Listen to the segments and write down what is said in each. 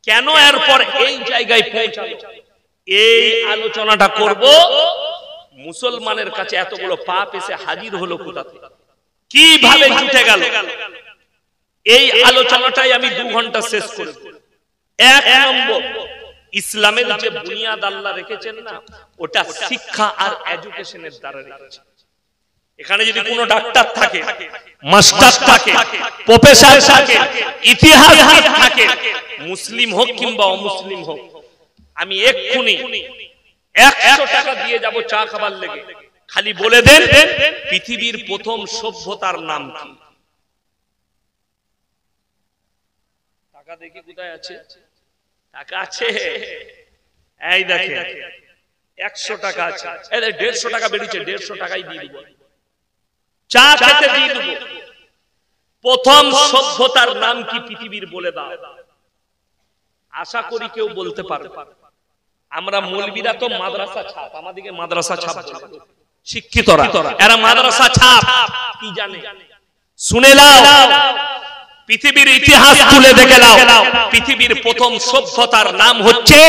কেন এরপর এই জায়গায় পৌঁছালো? এই আলোচনাটা করব। মুসলমানের কাছে এতগুলো পাপ এসে হাজির হলো কোথা থেকে, কিভাবে জুটে গেল? এই আলোচনাটাই আমি 2 ঘন্টা শেষ করব। 1 নম্বর, ইসলামের যে বুনিয়াদ আল্লাহ রেখেছেন না, ওটা শিক্ষা আর এডুকেশনের দ্বারা রেখেছেন। এখানে যদি কোনো ডাক্তার থাকে, মাস্টার থাকে, প্রফেসর থাকে, ইতিহাসবিদ থাকে, মুসলিম হোক কিংবা অমুসলিম হোক, আমি এক্ষুনি 100 টাকা দিয়ে যাব চা খাবার লেগে, খালি বলে দেন পৃথিবীর প্রথম সভ্যতার নাম কি? টাকা দেখি কোথায় আছে? টাকা আছে, এই দেখেন 100 টাকা আছে। এই 150 টাকা বেরিয়েছে, 150 টাকাই দিয়ে দিব, চা খেতে দিয়ে দেব। প্রথম সভ্যতার নাম কি পৃথিবীর বলে দাও। আশা করি কেউ বলতে পারবে। আমরা মৌলবীরা তো মাদ্রাসা ছাপ, আমাদেরকে মাদ্রাসা ছাপ বলে, শিক্ষিতরা এরা মাদ্রাসা ছাপ কি জানে? শুনে নাও, পৃথিবীর ইতিহাস তুলে দেখে নাও। পৃথিবীর প্রথম সভ্যতার নাম হচ্ছে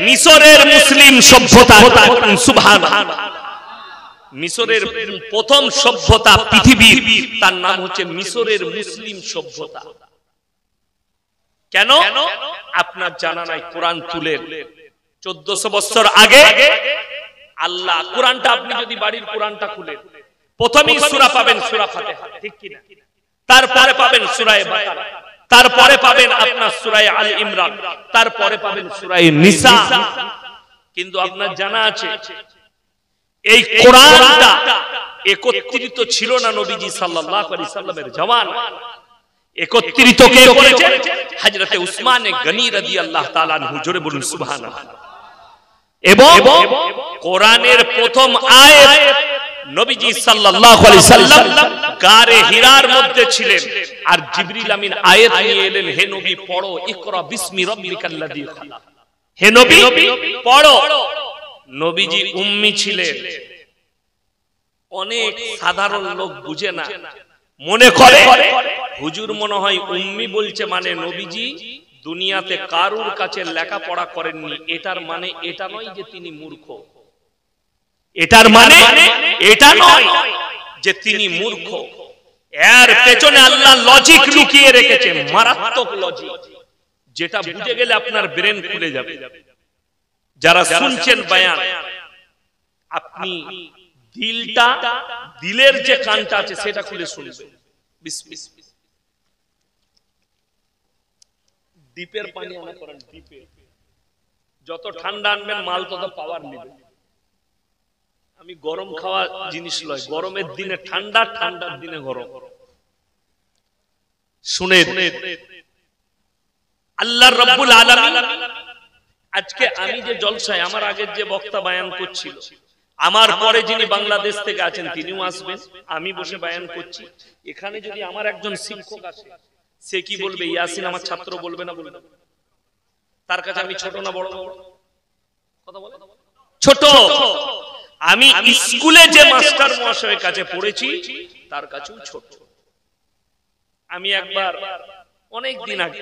মিশরের মুসলিম সভ্যতা। সুবহানাল্লাহ। মিশরের প্রথম সভ্যতা পৃথিবীর, তার নাম হচ্ছে মিশরের মুসলিম সভ্যতা। কেন? আপনার জানা নাই? কোরআন তুলে 1400 বছর আগে আল্লাহ, কোরআনটা আপনি যদি বাড়ির কোরআনটা খুলেন, প্রথমেই সূরা পাবেন সূরা ফাতিহা, ঠিক কি না? তারপরে পাবেন সূরা বাকারা, তারপরে পাবেন আপনার সূরা আলে ইমরান, তারপরে পাবেন সূরা নিসা। কিন্তু আপনার জানা আছে এই কোরআনটা একত্রিত ছিল না নবীজি সাল্লাল্লাহু আলাইহি সাল্লামের জওয়ানে। একত্রিত কে করেছেন? হযরতে উসমান গনি রাদিয়াল্লাহু তাআলা আনহু। জোরে বলুন সুবহানাল্লাহ। এবং কোরআনের প্রথম আয়াত নবীজি সাল্লাল্লাহু আলাইহি সাল্লাম গারে হিরার মধ্যে ছিলেন, আর জিবরিল আমিন আয়াত নিয়ে এলেন, হে নবী পড়ো, ইকরা বিসমি রাব্বিকাল্লাযী খালাক। হে নবী পড়ো। নবীজি উম্মি ছিলেন। অনেক সাধারণ লোক বুঝে না, মনে করে হুজুর মনে হয় উম্মি বলছে মানে নবীজি দুনিয়াতে কারুর কাছে লেখাপড়া করেননি। এটার মানে এটা নয় যে তিনি মূর্খ, এটার মানে এটা নয় যে তিনি মূর্খ। এর পেছনে আল্লাহ লজিক লুকিয়ে রেখেছে, মারাত্মক লজিক, যেটা বুঝে গেলে আপনার ব্রেন খুলে যাবে। যারা শুনছেন বয়ান, আপনি দিলটা, দিলের যে কানটা আছে সেটা খুলে শুনবেন। বিসমিল্লাহ। ডিপের পানি আনা করেন, ডিপে যত ঠান্ডা আনবেন মাল তত পাওয়ার নেবে। আমি গরম খাওয়া জিনিস লয়, গরমের দিনে ঠান্ডা, ঠান্ডার দিনে গরম। শুনে আল্লাহ রাব্বুল আলামিন, আজকে আমি যে জলসায়, আমার আগের যে বক্তা বয়ান করছিল, আমার পরে যিনি বাংলাদেশ থেকে আছেন তিনিও আসবেন, আমি বসে বয়ান করছি। এখানে যদি আমার একজন শিক্ষক আসে, সে কি বলবে? ইয়াসিন আমার ছাত্র বলবে না? বলবে। তার কাছে আমি ছোট না বড়? কথা বলে ছোট। আমি স্কুলে যে মাস্টার মহাশয়ের কাছে পড়েছি তার কাছেও ছোট। আমি একবার অনেক দিন আগে,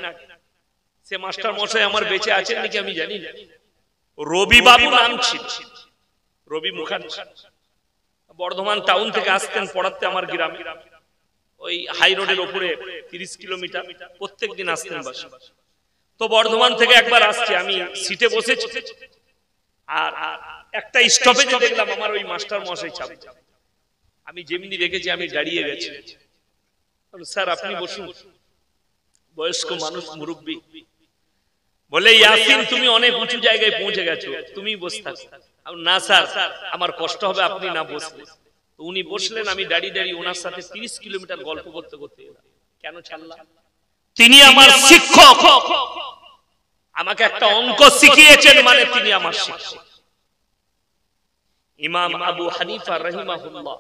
সে মাস্টার মহাশয় আমার বেঁচে আছেন নাকি আমি জানি না, রবি বাবু নাম ছিল, রবি মুখার্জি। বর্ধমান টাউন থেকে আসতেন পড়াতে আমার গ্রামে, ওই হাই রোডের উপরে 30 কিলোমিটার প্রত্যেক দিন আসতেন বাসে। তো বর্ধমান থেকে একবার আসছে, আমি সিটে বসেছি, আর একটা স্টপেজে দেখলাম আমার ওই মাস্টার মশাই চাপ। আমি যেমনি রেখেছি আমি দাঁড়িয়ে গেছি। স্যার আপনি বসুন, বয়স্ক মানুষ, মুরব্বী। বলে ইয়াসিন তুমি অনেক উঁচু জায়গায় পৌঁছে গেছো, তুমি বসে থাকো। না স্যার আমার কষ্ট হবে আপনি না বসলে। তো উনি বসলেন, আমি দাঁড়িয়ে দাঁড়িয়ে ওনার সাথে 30 কিলোমিটার গল্প করতে করতে কেন ছাড়লাম? তিনি আমার শিক্ষক, আমাকে একটা অঙ্ক শিখিয়েছেন, মানে তিনি আমার শিক্ষক। ইমাম আবু হানিফা রাহিমাহুল্লাহ,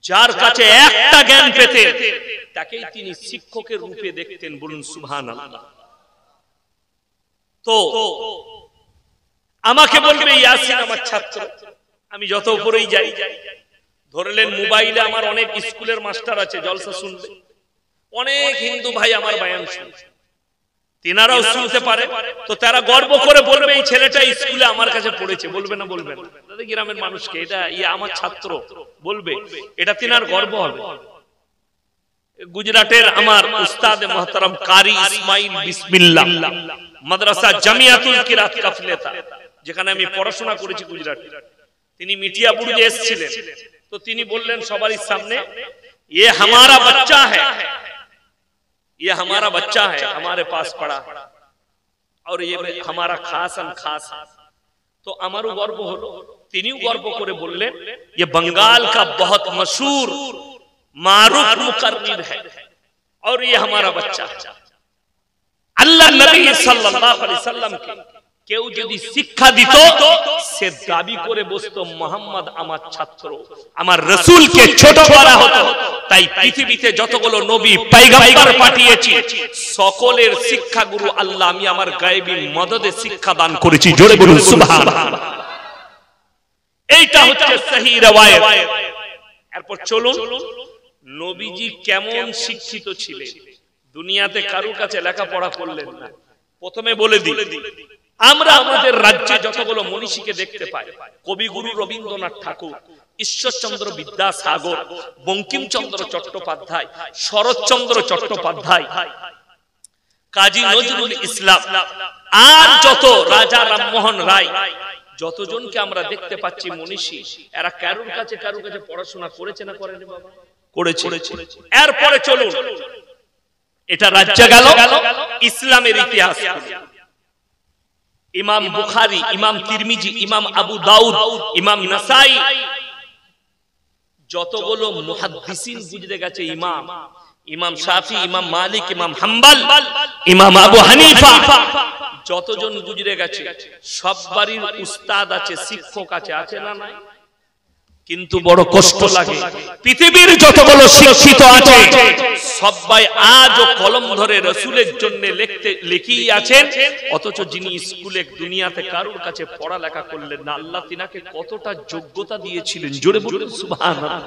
যার কাছে একটা জ্ঞান পেতেন তাকেই তিনি শিক্ষকের রূপে দেখতেন। বলুন সুবহানাল্লাহ। তো আমাকে বলবে ইয়াসিন আমার ছাত্র, আমি যত উপরেই যাই, ধরলেন মোবাইলে আমার অনেক স্কুলের মাস্টার আছে, জলসা শুনবে, অনেক হিন্দু ভাই আমার বয়ান শুনছে। তেনারাও শুনতে পারে, তো তারা গর্ব করে বলবে এই ছেলেটা স্কুলে আমার কাছে পড়েছে, বলবে না বলবে না? তাদের গ্রামের মানুষকে এটা আমার ছাত্র বলবে, এটা তেনার গর্ব হবে। গুজরাটের আমার উস্তাদ মুহতারাম কারি ইসমাইল বিসমিল্লাহ মাদ্রাসা জামিয়াতুল কিরাত কাফলেতা, যেখানে আমি পড়াশোনা করেছি গুজরাটে, তিনি মিটিয়া বুরুজে এসেছিলেন। তো তিনি বললেন সবারই সামনে, ये हमारा बच्चा है, ये हमारा बच्चा है, हमारे पास पढ़ा और ये हमारा खासन खास। तो हमारो गर्व हलो, तिनिও गर्व করে বললেন ये बंगाल का बहुत मशहूर मारूफ मुकर्रिर है और ये हमारा बच्चा। अल्लाह नबी सल्लल्लाहु अलैहि वसल्लम के কেউ যদি শিক্ষা দিত, সে দাবি করে বসতো মুহাম্মদ আমার ছাত্র, আমার রাসূলকে ছোট করা হতো। তাই পৃথিবীতে যতগুলো নবী পয়গম্বর পাঠিয়েছি, সকলের শিক্ষা গুরু আল্লাহ আমি আমার গায়েবী মদদে শিক্ষা দান করেছি। জোরে বলুন সুবহানাল্লাহ। এইটা হচ্ছে সহিহ riwayat। এরপর চলুন, নবীজি কেমন শিক্ষিত ছিলেন। দুনিয়াতে কারোর কাছে লেখাপড়া করলেন না। প্রথমে বলে দিই, আমরা আমাদের রাজ্যে যতগুলো মনীষীকে দেখতে পাই, কবিগুরু রবীন্দ্রনাথ ঠাকুর, ঈশ্বরচন্দ্র বিদ্যাসাগর, বঙ্কিমচন্দ্র চট্টোপাধ্যায়, শরৎচন্দ্র চট্টোপাধ্যায়, কাজী নজরুল ইসলাম, আর যত রাজা রামমোহন রায়, যতজনকে আমরা দেখতে পাচ্ছি মনীষী, এরা কারোর কাছে পড়াশোনা করেছে না করেনি? বাবা করেছে। এরপরে চলুন, এটা রাজ্য গেল ইসলামের ইতিহাস। ইমাম বুখারী, ইমাম তিরমিজি, ইমাম আবু দাউদ, ইমাম নাসাই, যতগুলো মুহাদ্দিসিন গুজরে গেছে, ইমাম শাফি, ইমাম মালিক, ইমাম হাম্বল, ইমাম আবু হানিফা, যতজন গুজরে গেছে সববারই উস্তাদ আছে, শিক্ষক আছে, আছে না নাই? কিন্তু বড় কষ্ট লাগে, পৃথিবীর যতগুলো শিক্ষিত আছে সবাই আজও কলম ধরে রাসূলের জন্য লিখেই আছেন, অথচ যিনি স্কুলে দুনিয়াতে কারোর কাছে পড়ালেখা করলেন না, আল্লাহ তিনাকে কতটা যোগ্যতা দিয়েছিলেন। জোরে বলুন সুবহানাল্লাহ।